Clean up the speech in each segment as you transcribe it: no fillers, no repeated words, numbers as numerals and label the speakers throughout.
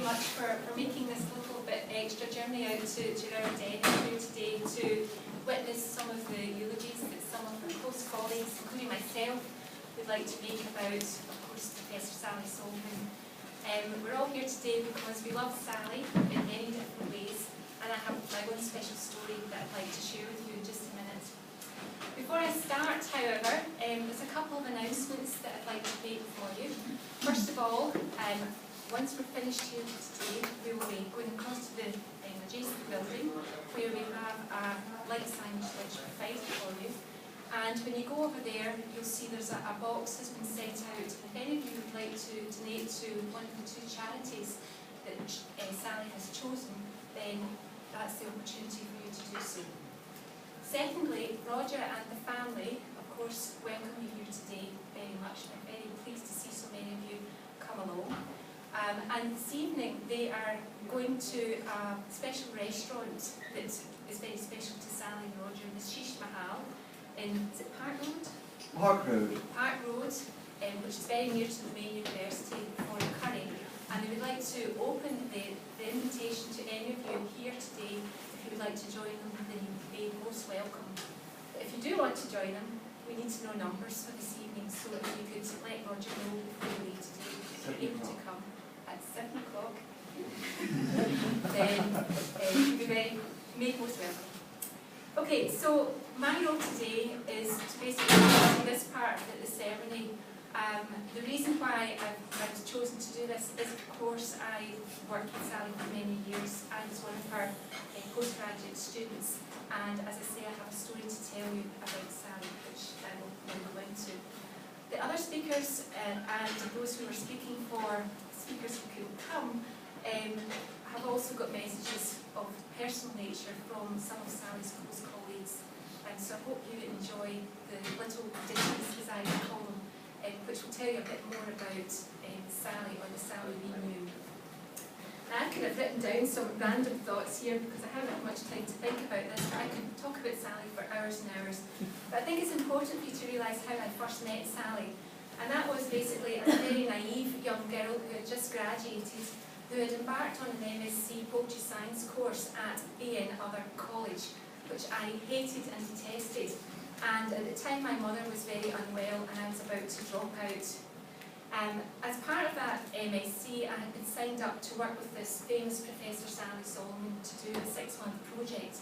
Speaker 1: much for making this little bit extra journey out to our den here today to witness some of the eulogies that some of our close colleagues, including myself, would like to make about, of course, Professor Sally Solomon. We're all here today because we love Sally in many different ways, and I have my own special story that I'd like to share with you in just a minute. Before I start, however, there's a couple of announcements that I'd like to make for you. First of all, once we're finished here today, we will be going across to the adjacent building where we have a light signage which we've provided for you. And when you go over there, you'll see there's a box has been sent out. If any of you would like to donate to one of the two charities that Sally has chosen, then that's the opportunity for you to do so. Secondly, Roger and the family, of course, welcome you here today very much. I'm very pleased to see so many of you come along. And this evening they are going to a special restaurant that is very special to Sally and Roger, the Sheesh Mahal in, is it Park Road?
Speaker 2: Park Road.
Speaker 1: Park Road, which is very near to the main university for Curry. And we would like to open the invitation to any of you here today. If you would like to join them, then you would be most welcome. But if you do want to join them, we need to know numbers for this evening, so if you could let Roger know before you leave today, if you're able to come at 7 o'clock, then you'll be very made most welcome. Okay, so my role today is to basically do this part of the ceremony. The reason why I've chosen to do this is, of course, I worked with Sally for many years. I was one of her postgraduate students, and as I say, I have a story to tell you about Sally, which I will go into. The other speakers and those who are speaking for speakers who couldn't come have also got messages of personal nature from some of Sally's close colleagues, and so I hope you enjoy the little ditties, as I would call them, which will tell you a bit more about Sally, or the Sally we knew. Now, I've kind of written down some random thoughts here because I haven't had much time to think about this, but I could talk about Sally for hours and hours. But I think it's important for you to realise how I first met Sally. And that was basically a very naive young girl who had just graduated, who had embarked on an MSc Poultry Science course at A.N. Other College, which I hated and detested. And at the time my mother was very unwell and I was about to drop out. As part of that MSc, I had been signed up to work with this famous Professor Sally Solomon to do a 6-month project.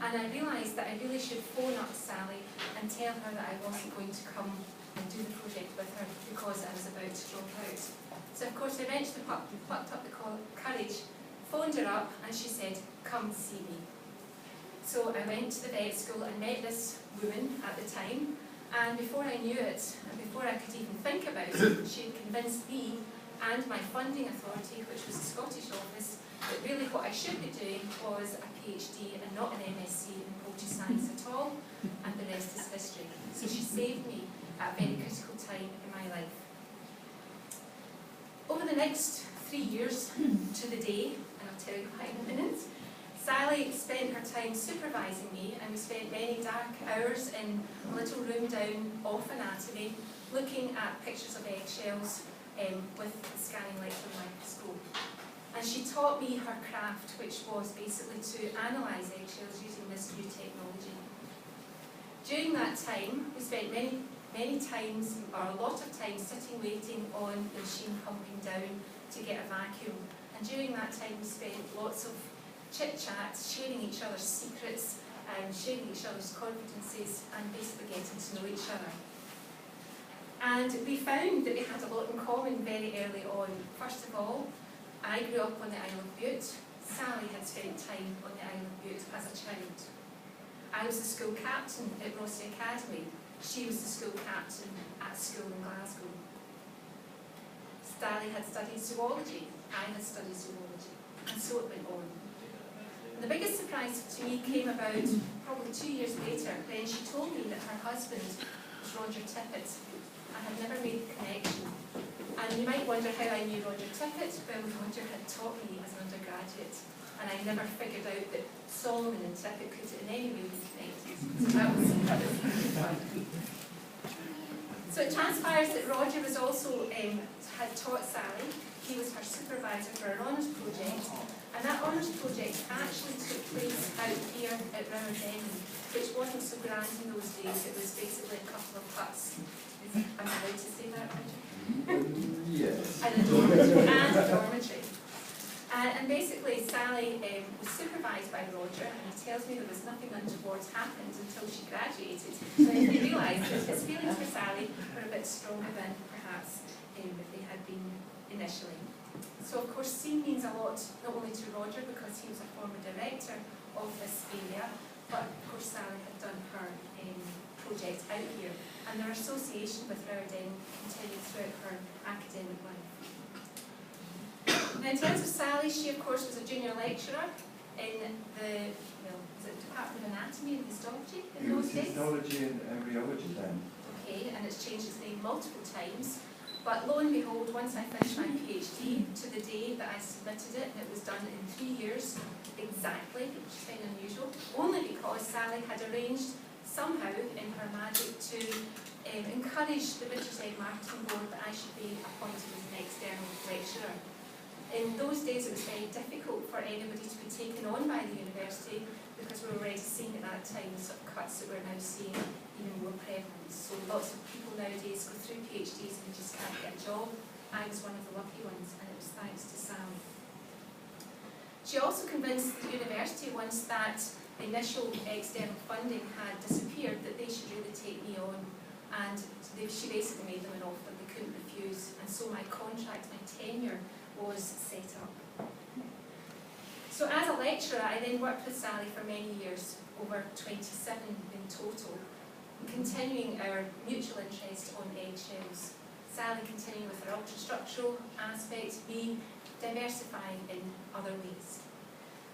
Speaker 1: And I realised that I really should phone up Sally and tell her that I wasn't going to come and do the project with her because I was about to drop out. So of course I eventually plucked up the courage, phoned her up, and she said, "Come see me." So I went to the vet school and met this woman at the time, and before I knew it, and before I could even think about it, she had convinced me and my funding authority, which was the Scottish office, that really what I should be doing was a PhD and not an MSc in poultry science at all, and the rest is history. So she saved me at a very critical time in my life. Over the next 3 years to the day, and I'll tell you why in a minute, Sally spent her time supervising me, and we spent many dark hours in a little room down off anatomy, looking at pictures of eggshells with the scanning electron microscope. And she taught me her craft, which was basically to analyse eggshells using this new technology. During that time, we spent many times, or a lot of time, sitting waiting on the machine pumping down to get a vacuum. And during that time, we spent lots of chit-chat, sharing each other's secrets, and sharing each other's confidences, and basically getting to know each other. And we found that we had a lot in common very early on. First of all, I grew up on the Isle of Bute. Sally had spent time on the Isle of Bute as a child. I was the school captain at Rossi Academy. She was the school captain at school in Glasgow. Sally had studied zoology. I had studied zoology. And so it went on. And the biggest surprise to me came about probably 2 years later when she told me that her husband was Roger Tippett. I had never made the connection. And you might wonder how I knew Roger Tippett. Well, Roger had taught me as an undergraduate, and I never figured out that Solomon and Tippett could in any way be connected. So that was fun. So it transpires that Roger was also had taught Sally. He was her supervisor supervisor for our honours project, and that honours project actually took place out here at Rowerdenny, which wasn't so grand in those days. It was basically a couple of huts. Am I allowed to say that, Roger?
Speaker 2: Yes.
Speaker 1: And a dormitory. And basically, Sally was supervised by Roger, and he tells me there was nothing untoward happened until she graduated. And he realised that his feelings for Sally were a bit stronger than perhaps they had been initially. So, of course, SEAM means a lot, not only to Roger because he was a former director of this area, but of course Sally had done her project out here, and their association with Rowerdenny continued throughout her academic life. Now, in terms of Sally, she of course was a junior lecturer in the, was it Department of Anatomy and Histology in those days?
Speaker 2: Histology and embryology then.
Speaker 1: Okay, and it's changed its name multiple times. But lo and behold, once I finished my PhD, to the day that I submitted it, and it was done in 3 years exactly, which is kind of unusual, only because Sally had arranged somehow in her magic to encourage the British Egg Marketing Board that I should be appointed as an external lecturer. In those days it was very difficult for anybody to be taken on by the university because we were already seeing at that time the sort of cuts that we're now seeing even more prevalent. So lots of people nowadays go through PhDs and just can't get a job. I was one of the lucky ones, and it was thanks to Sally. She also convinced the university, once that initial external funding had disappeared, that they should really take me on, and she basically made them an offer they couldn't refuse, and so my contract, my tenure was set up. So as a lecturer, I then worked with Sally for many years, over 27 in total, continuing our mutual interest on eggshells. Sally continuing with her ultrastructural aspect, me diversifying in other ways.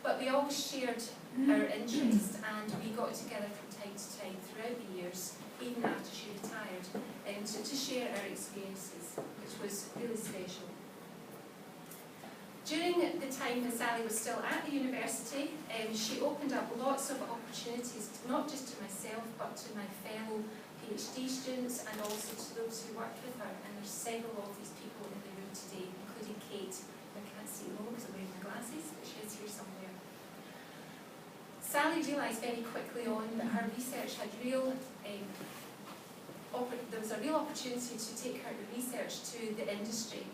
Speaker 1: But we always shared our interest, and we got together from time to time throughout the years, even after she retired, to share our experiences, which was really special. During the time that Sally was still at the university, she opened up lots of opportunities, not just to myself, but to my fellow PhD students and also to those who worked with her. And there's several of these people in the room today, including Kate. I can't see them all because I'm wearing my glasses, but she is here somewhere. Sally realised very quickly on that her research had there was a real opportunity to take her research to the industry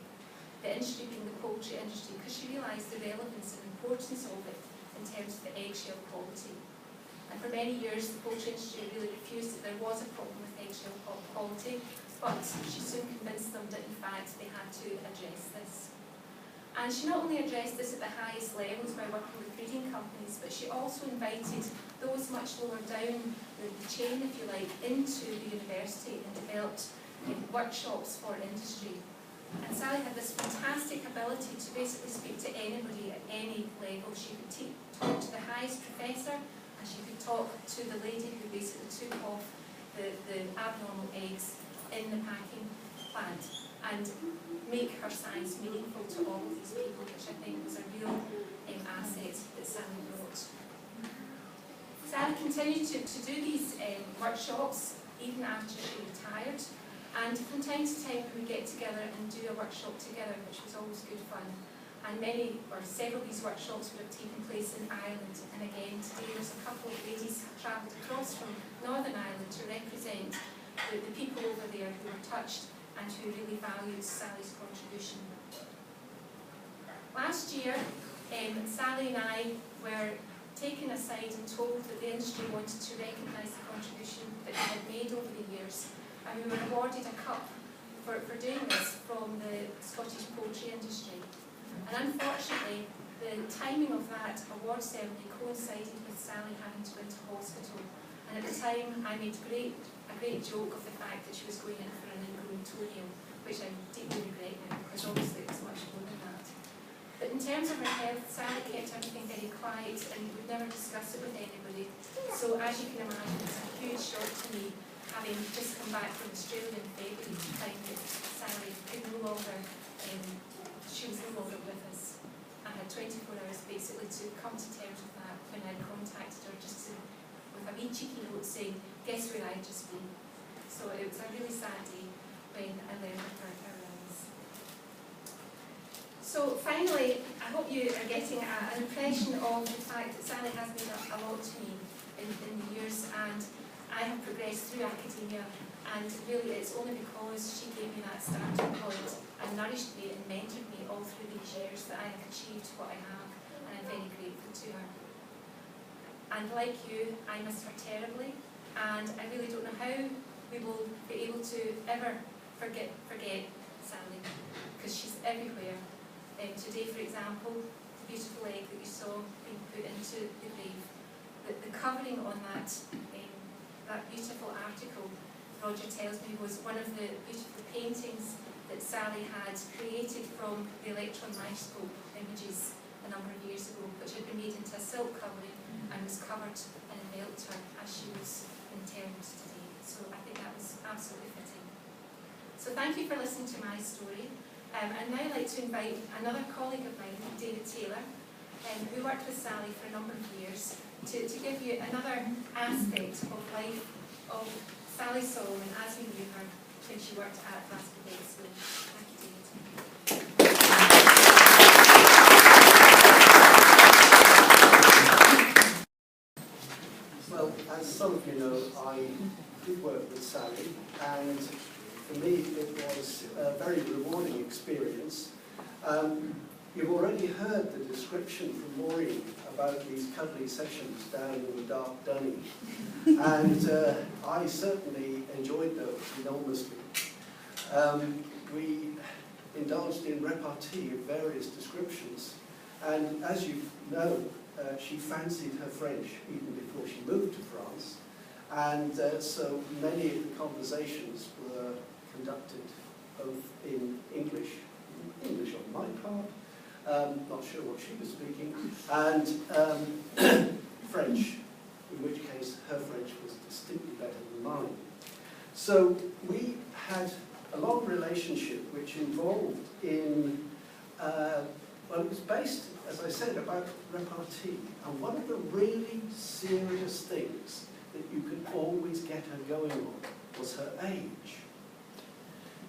Speaker 1: being the poultry industry, because she realised the relevance and importance of it in terms of the eggshell quality. And for many years the poultry industry really refused that there was a problem with eggshell quality, but she soon convinced them that in fact they had to address this. And she not only addressed this at the highest levels by working with breeding companies, but she also invited those much lower down the chain, if you like, into the university and developed workshops for industry. And Sally had this fantastic ability to basically speak to anybody at any level. She could talk to the highest professor, and she could talk to the lady who basically took off the abnormal eggs in the packing plant, and make her science meaningful to all of these people, which I think was a real asset that Sally brought. Sally continued to do these workshops even after she retired. And from time to time we would get together and do a workshop together, which was always good fun. And several of these workshops would have taken place in Ireland. And again, today there's a couple of ladies who travelled across from Northern Ireland to represent the people over there who were touched and who really valued Sally's contribution. Last year, Sally and I were taken aside and told that the industry wanted to recognise the contribution that we had made over the years. And we were awarded a cup for doing this from the Scottish poultry industry. And unfortunately, the timing of that award ceremony coincided with Sally having to go into hospital. And at the time, I made a great joke of the fact that she was going in for an inguintorium, which I deeply regret now, because obviously it was much more than that. But in terms of her health, Sally kept everything very quiet and would never discuss it with anybody. So as you can imagine, it's a huge shock to me, having just come back from Australia in February, to find that Sally could no longer, she was no longer with us. I had 24 hours basically to come to terms with that when I contacted her, just with a wee cheeky note saying, guess where I'd just been. So it was a really sad day when I learned of her illness. So finally, I hope you are getting an impression of the fact that Sally has meant a lot to me in the years, and I have progressed through academia, and really it's only because she gave me that starting point and nourished me and mentored me all through these years that I have achieved what I have, and I'm very grateful to her. And like you, I miss her terribly, and I really don't know how we will be able to ever forget Sally, because she's everywhere. Today, for example, the beautiful egg that you saw being put into the grave, the covering on that beautiful article, Roger tells me, was one of the beautiful paintings that Sally had created from the electron microscope images a number of years ago, which had been made into a silk covering and was covered and enveloped her as she was interred today. So I think that was absolutely fitting. So thank you for listening to my story. I'd now like to invite another colleague of mine, David Taylor, who worked with Sally for a number of years, to give you another aspect of life of Sally Solomon as we knew her when she worked at Glasgow Bay School. Thank you,
Speaker 3: David. Well, as some of you know, I did work with Sally, and for me it was a very rewarding experience. You've already heard the description from Maureen about these cuddly sessions down in the dark dunny, and I certainly enjoyed those enormously. We indulged in repartee of various descriptions, and as you know, she fancied her French even before she moved to France, and so many of the conversations were conducted both in English on my part, not sure what she was speaking, and French, in which case her French was distinctly better than mine. So we had a long relationship which involved in, well, it was based, as I said, about repartee. And one of the really serious things that you could always get her going on was her age.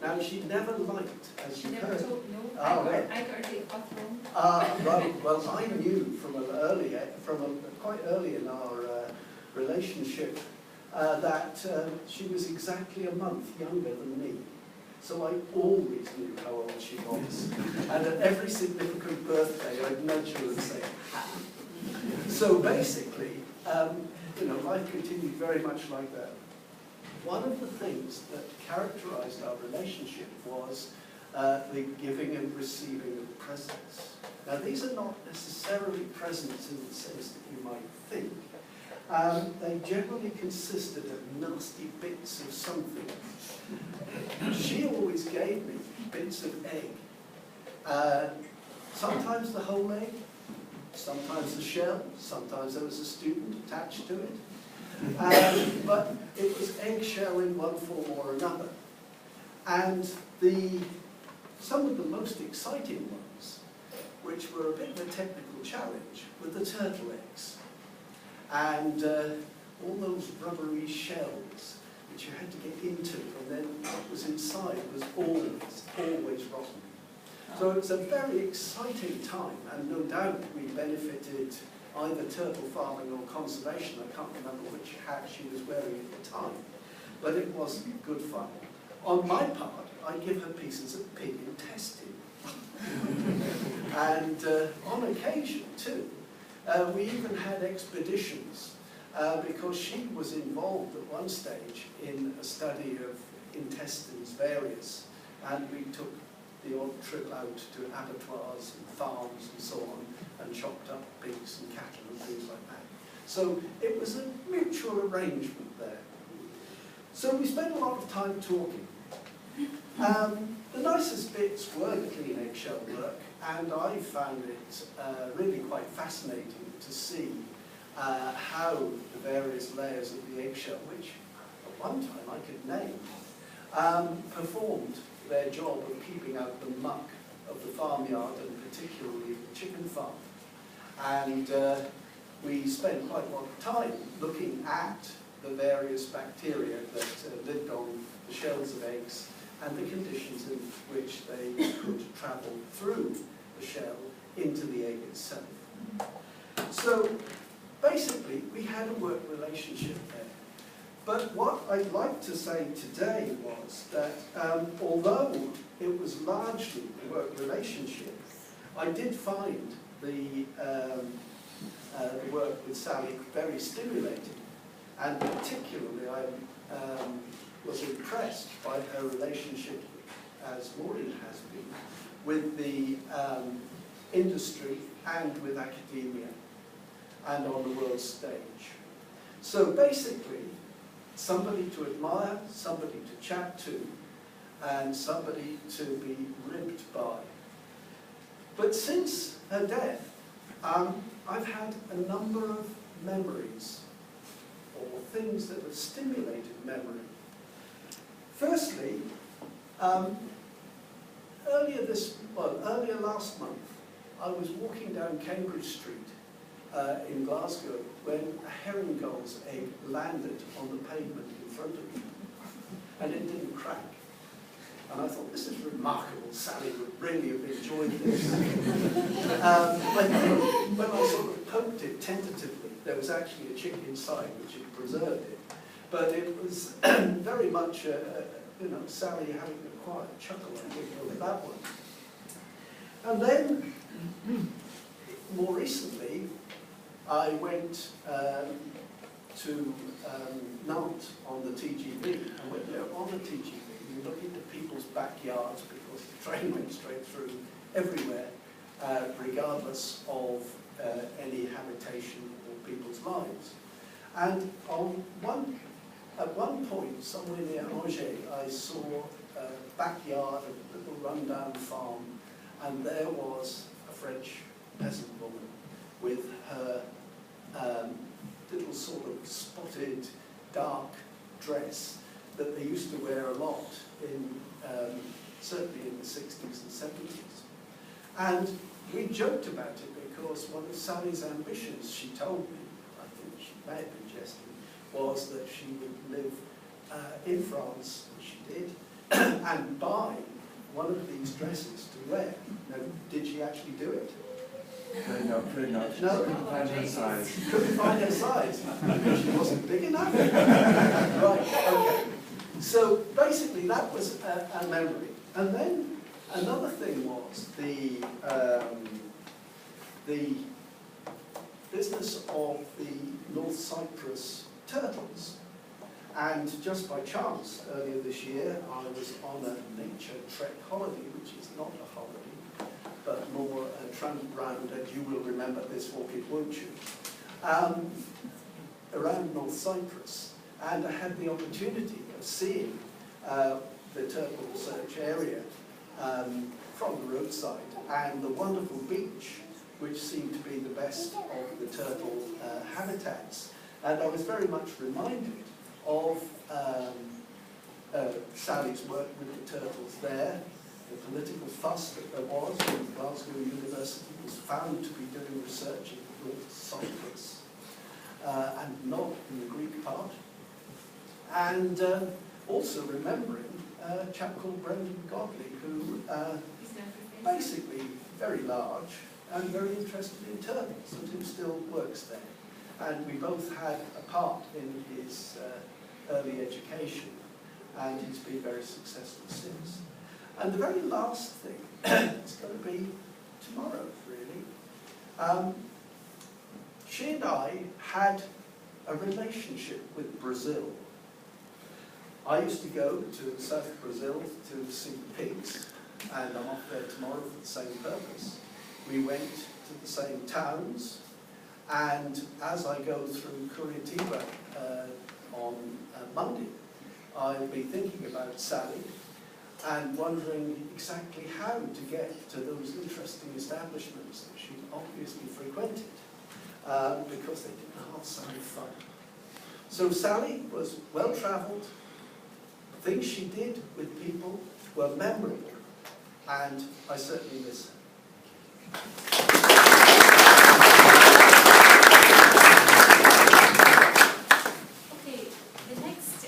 Speaker 3: Now, she never liked, as you heard.
Speaker 1: She never told me, no.
Speaker 3: Oh,
Speaker 1: I got her date of birth wrong.
Speaker 3: Right. Well, I knew from quite early in our relationship that she was exactly a month younger than me. So I always knew how old she was. And at every significant birthday, I'd nudge her and say, "Ha." So basically, life continued very much like that. One of the things that characterized our relationship was the giving and receiving of presents. Now, these are not necessarily presents in the sense that you might think. They generally consisted of nasty bits of something. She always gave me bits of egg. Sometimes the whole egg, sometimes the shell, sometimes there was a student attached to it. But it was eggshell in one form or another. And some of the most exciting ones, which were a bit of a technical challenge, were the turtle eggs. And all those rubbery shells which you had to get into, and then what was inside was always rotten. So it was a very exciting time, and no doubt we benefited either turtle farming or conservation. I can't remember which hat she was wearing at the time, but it was good fun. On my part, I give her pieces of pig intestine. And on occasion, too, we even had expeditions because she was involved at one stage in a study of intestines various, and we took the odd trip out to abattoirs and farms and so on, and chopped up pigs and cattle and things like that. So it was a mutual arrangement there. So we spent a lot of time talking. The nicest bits were the clean eggshell work, and I found it really quite fascinating to see how the various layers of the eggshell, which at one time I could name, performed their job of keeping out the muck of the farmyard, and particularly the chicken farm. And we spent quite a lot of time looking at the various bacteria that lived on the shells of eggs and the conditions in which they could travel through the the shell into the egg itself. So basically, we had a work relationship there. But what I'd like to say today was that although it was largely a work relationship, I did find the work with Sally very stimulating, and particularly I was impressed by her relationship, as Maureen has been, with the industry and with academia and on the world stage. So basically, somebody to admire, somebody to chat to, and somebody to be ribbed by. But since her death, I've had a number of memories, or things that have stimulated memory. Firstly, earlier last month, I was walking down Cambridge Street in Glasgow when a herring gull's egg landed on the pavement in front of me, and it didn't crack. And I thought, this is remarkable, Sally would really have enjoyed this. When I sort of poked it tentatively, there was actually a chick inside which had preserved it. But it was very much, Sally having a quiet chuckle, I think, over that one. And then, more recently, I went to Nantes on the TGV, and when you're on the TGV, you look into people's backyards because the train went straight through everywhere, regardless of any habitation or people's lives. And at one point, somewhere near Angers, I saw a backyard of a little rundown farm, and there was a French peasant woman with her little sort of spotted, dark dress that they used to wear a lot certainly in the 60s and 70s. And we joked about it because one of Sally's ambitions, she told me, I think she may have been jesting, was that she would live in France, which she did, and buy one of these dresses to wear. Now, did she actually do it?
Speaker 2: No, pretty much.
Speaker 3: No.
Speaker 2: Couldn't find her size.
Speaker 3: Couldn't find her size. She wasn't big enough. Right, okay. So basically that was a memory. And then another thing was the business of the North Cyprus turtles. And just by chance, earlier this year, I was on a nature trek holiday, which is not a holiday, but more a tramp round, and you will remember this orchid, won't you? Around North Cyprus. And I had the opportunity of seeing the turtle research area from the roadside, and the wonderful beach, which seemed to be the best of the turtle habitats. And I was very much reminded of Sally's work with the turtles there, the political fuss that there was when Glasgow University was found to be doing research in North Cyprus, and not in the Greek part. And also remembering a chap called Brendan Godley, who basically very large and very interested in turtles, and who still works there. And we both had a part in his early education, and he's been very successful since. And the very last thing is going to be tomorrow, really. She and I had a relationship with Brazil. I used to go to South Brazil to see the pigs, and I'm off there tomorrow for the same purpose. We went to the same towns, and as I go through Curitiba on Monday, I'll be thinking about Sally and wondering exactly how to get to those interesting establishments that she obviously frequented, because they didn't half sound fun. So Sally was well-travelled. Things she did with people were memorable, and I certainly miss her.
Speaker 1: Okay, the next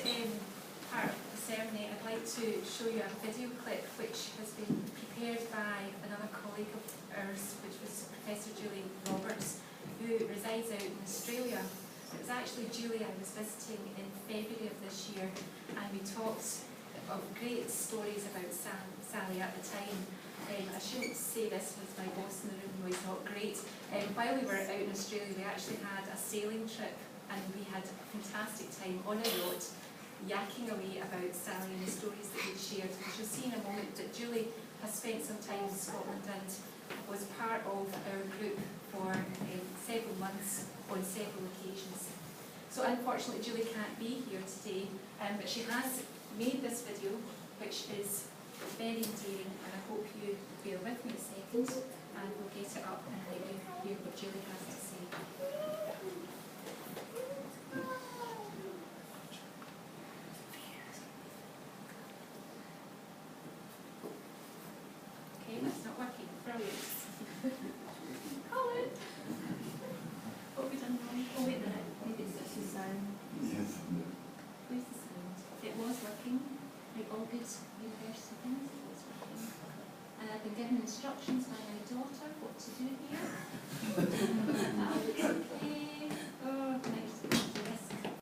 Speaker 1: part of the ceremony, I'd like to show you a video clip which has been prepared by another colleague of ours, which was Professor Julie Roberts, who resides out in Australia. It was actually Julie I was visiting in February of this year, and we talked of great stories about Sally at the time. I shouldn't say this was my boss in the room, he's not great. While we were out in Australia, we actually had a sailing trip, and we had a fantastic time on a yacht, yakking away about Sally and the stories that we'd shared. And you'll see in a moment that Julie has spent some time in Scotland and was part of our group for several months on several occasions. So unfortunately Julie can't be here today, but she has made this video, which is very endearing, and I hope you bear with me a second and we'll get it up and let you hear what Julie has to say. Okay, that's not working. Brilliant. Colin! What have we done wrong? Oh wait a minute, maybe it's just the sound.
Speaker 2: Yes.
Speaker 1: Where's the sound? It was working. Right, all good university things, it was working. And I've been given instructions by my daughter what to do here. That'll